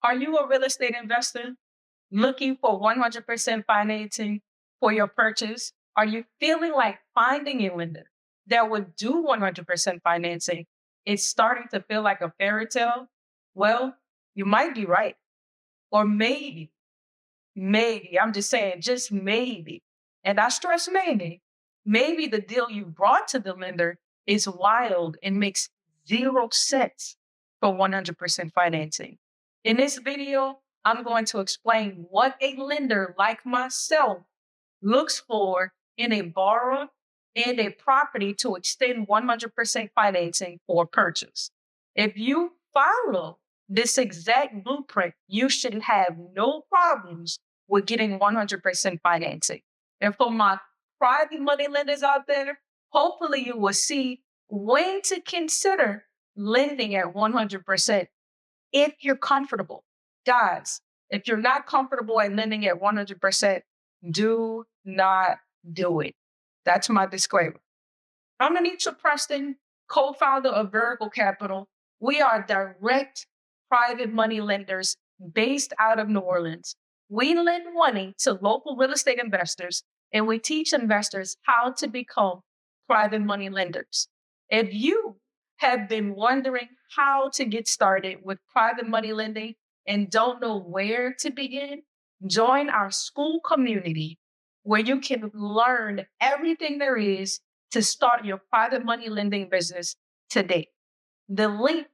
Are you a real estate investor looking for 100% financing for your purchase? Are you feeling like finding a lender that would do 100% financing is starting to feel like a fairy tale? Well, you might be right. Or maybe, I'm just saying, just maybe. And I stress maybe the deal you brought to the lender is wild and makes zero sense for 100% financing. In this video, I'm going to explain what a lender like myself looks for in a borrower and a property to extend 100% financing for purchase. If you follow this exact blueprint, you should have no problems with getting 100% financing. And for my private money lenders out there, hopefully you will see when to consider lending at 100% if you're comfortable. Guys, if you're not comfortable at lending at 100%, do not do it. That's my disclaimer. I'm Anitra Preston, co-founder of Vertical Capital. We are direct private money lenders based out of New Orleans. We lend money to local real estate investors, and we teach investors how to become private money lenders. If you have been wondering how to get started with private money lending and don't know where to begin, join our school community where you can learn everything there is to start your private money lending business today. The link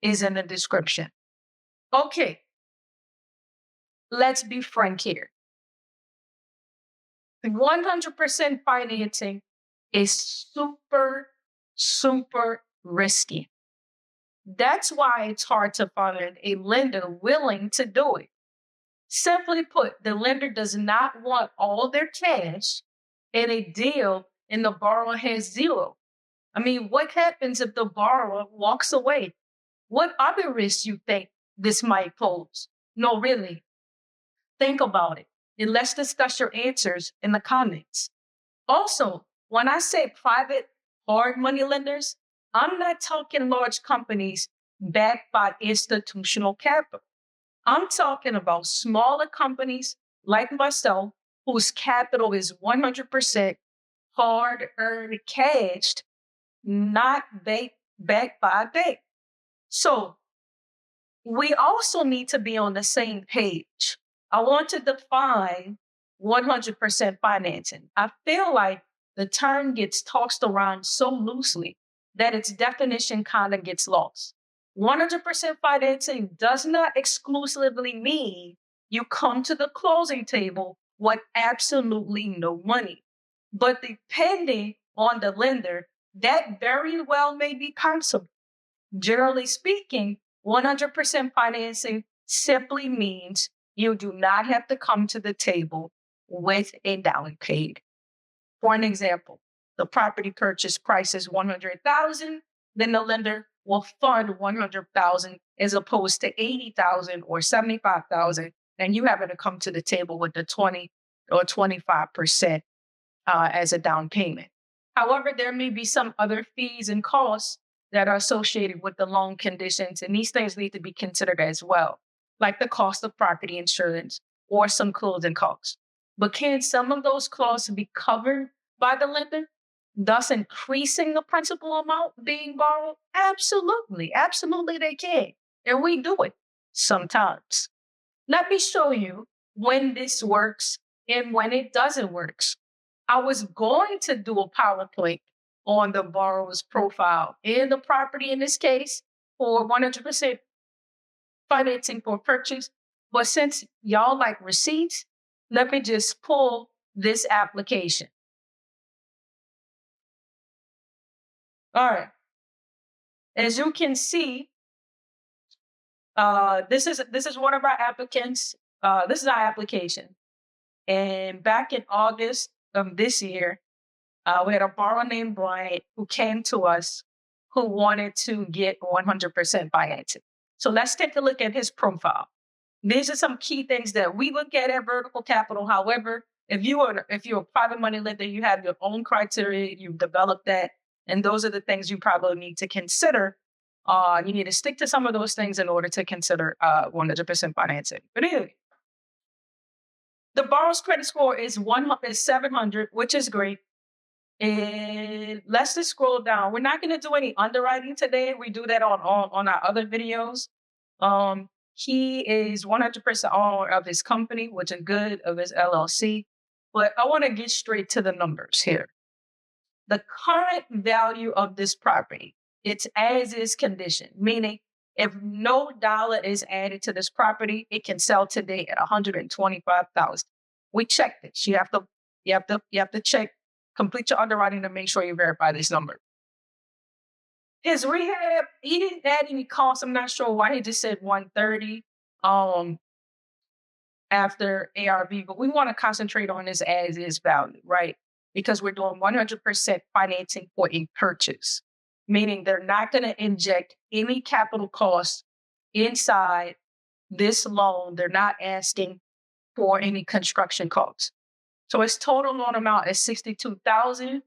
is in the description. Okay, let's be frank here. 100% financing is super risky. That's why it's hard to find a lender willing to do it. Simply put, the lender does not want all their cash in a deal and the borrower has zero. I mean, what happens if the borrower walks away? What other risks you think this might pose? No, really. Think about it. And let's discuss your answers in the comments. Also, when I say private hard money lenders, I'm not talking large companies backed by institutional capital. I'm talking about smaller companies like myself whose capital is 100% hard-earned cash, not backed by a bank. So we also need to be on the same page. I want to define 100% financing. I feel like the term gets tossed around so loosely that its definition kind of gets lost. 100% financing does not exclusively mean you come to the closing table with absolutely no money. But depending on the lender, that very well may be possible. Generally speaking, 100% financing simply means you do not have to come to the table with a down payment. For an example, the property purchase price is $100,000, then the lender will fund $100,000 as opposed to $80,000 or $75,000, and you having to come to the table with the 20 or 25% as a down payment. However, there may be some other fees and costs that are associated with the loan conditions, and these things need to be considered as well, like the cost of property insurance or some closing costs. But can some of those costs be covered by the lender, thus increasing the principal amount being borrowed? Absolutely they can. And we do it sometimes. Let me show you when this works and when it doesn't work. I was going to do a PowerPoint on the borrower's profile and the property in this case for 100% financing for purchase. But since y'all like receipts, let me just pull this application. All right. As you can see, this is one of our applicants. This is our application. And back in August of this year, we had a borrower named Brian who came to us who wanted to get 100% financing. So let's take a look at his profile. These are some key things that we look at Vertical Capital. However, if you're a private money lender, you have your own criteria, you've developed that, and those are the things you probably need to consider You need to stick to some of those things in order to consider 100% financing. But anyway, the borrower's credit score is 700, which is great. And let's just scroll down. We're not going to do any underwriting today. We do that on our other videos. He is 100% owner of his company, which is good, of his LLC. But I want to get straight to the numbers here. The current value of this property, it's as is condition, meaning if no dollar is added to this property, it can sell today at $125,000. We checked it. You have to check, complete your underwriting to make sure you verify this number. His rehab, he didn't add any costs. I'm not sure why he just said 130 after ARV, but we want to concentrate on this as is value, right? Because we're doing 100% financing for a purchase, meaning they're not going to inject any capital costs inside this loan. They're not asking for any construction costs. So his total loan amount is $62,000,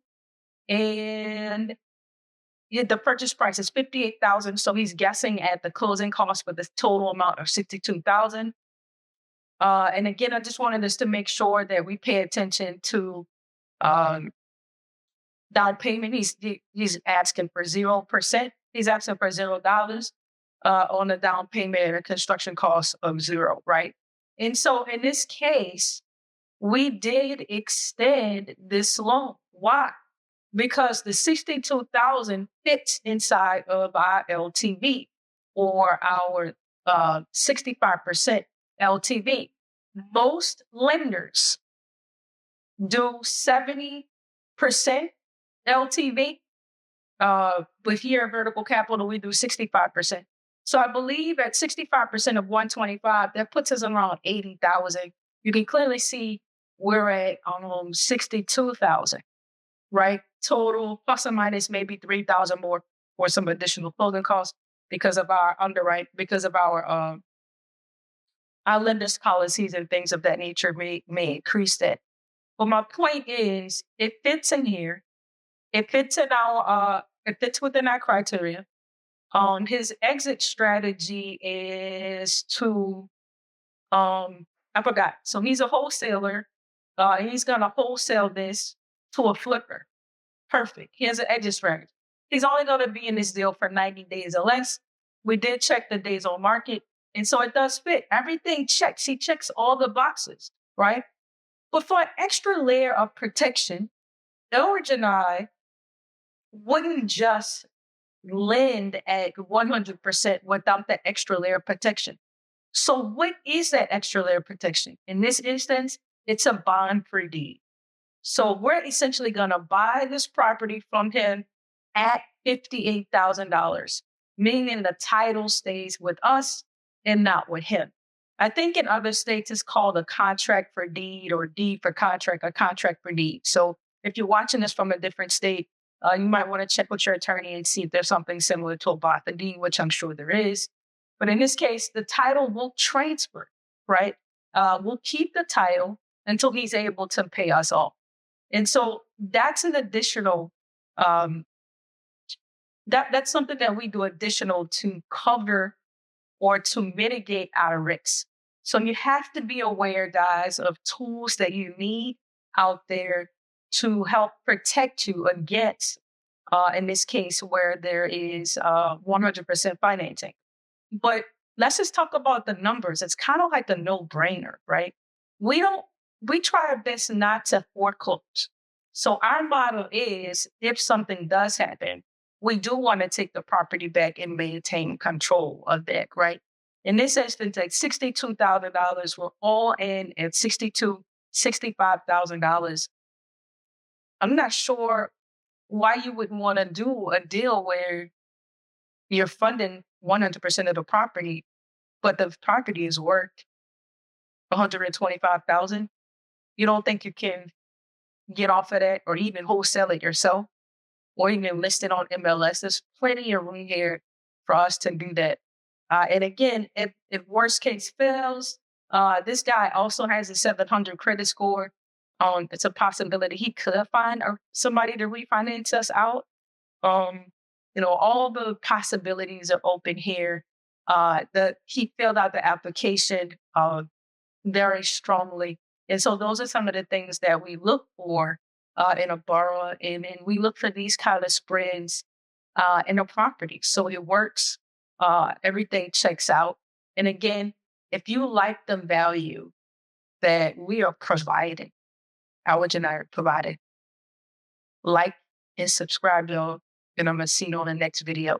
and the purchase price is $58,000. So he's guessing at the closing cost for the total amount of $62,000. And again, I just wanted us to make sure that we pay attention to down payment. He's asking for 0%. He's asking for $0 on the down payment and a construction cost of 0, right? And so in this case, we did extend this loan. Why? Because the $62,000 fits inside of our LTV or our 65% LTV. Most lenders do 70% LTV. But here at Vertical Capital, we do 65%. So I believe at 65% of 125, that puts us around 80,000. You can clearly see we're at 62,000, right? Total plus or minus maybe 3,000 more for some additional closing costs because of our underwrite, because of our lenders' policies and things of that nature may increase that. But my point is, it fits in here. It fits in it fits within our criteria. His exit strategy is to, I forgot. So he's a wholesaler. He's gonna wholesale this to a flipper. Perfect. He has an exit strategy. He's only gonna be in this deal for 90 days or less. We did check the days on market, and so it does fit. Everything checks. He checks all the boxes, right? But for an extra layer of protection, Elridge and I wouldn't just lend at 100% without that extra layer of protection. So what is that extra layer of protection? In this instance, it's a bond for deed. So we're essentially going to buy this property from him at $58,000, meaning the title stays with us and not with him. I think in other states it's called a contract for deed or deed for contract or contract for deed. So if you're watching this from a different state, you might want to check with your attorney and see if there's something similar to a bond for deed, which I'm sure there is. But in this case, the title will transfer, right? We'll keep the title until he's able to pay us off. And so that's an additional, that's something that we do additional to cover or to mitigate our risks. So you have to be aware, guys, of tools that you need out there to help protect you against, in this case, where there is 100% financing. But let's just talk about the numbers. It's kind of like a no-brainer, right? We try our best not to foreclose. So our model is, if something does happen, we do want to take the property back and maintain control of that, right? In this instance, at $62,000, we're all in at $65,000. I'm not sure why you would want to do a deal where you're funding 100% of the property, but the property is worth $125,000. You don't think you can get off of that or even wholesale it yourself or even list it on MLS? There's plenty of room here for us to do that. And again, if worst case fails, this guy also has a 700 credit score. It's a possibility he could find somebody to refinance us out. all the possibilities are open here. He filled out the application very strongly. And so those are some of the things that we look for in a borrower. And we look for these kind of spreads in a property. So it works. Everything checks out. And again, if you like the value that we are providing, Elridge and I are providing, like and subscribe, y'all. And I'm going to see you on the next video.